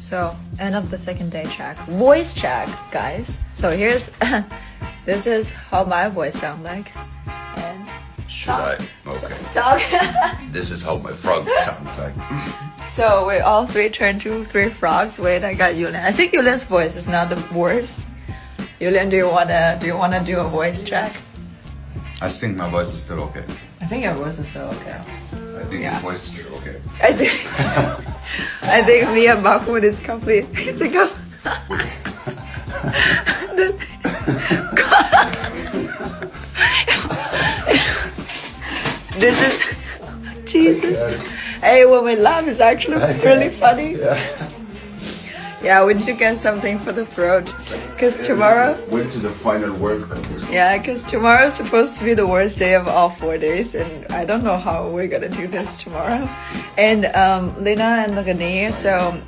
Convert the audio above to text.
So, end of the second day check. Voice check, guys. So here's, this is how my voice sounds like. And should I? Okay. Talk. This is how my frog sounds like. So we all three turned to three frogs. Wait, I got Yulian. I think Yulian's voice is not the worst. Yulian, do you wanna do a voice check? I think my voice is still okay. I think your voice is still okay. I think your voice is still okay. I think me and Mahmoud is complete. It's a go. This is Jesus. Hey, when we laugh, it's actually really funny. Yeah, wouldn't you get something for the throat? Because tomorrow... Went to the final World Cup. Yeah, because tomorrow is supposed to be the worst day of all 4 days. And I don't know how we're going to do this tomorrow. And Lena and Renee, so...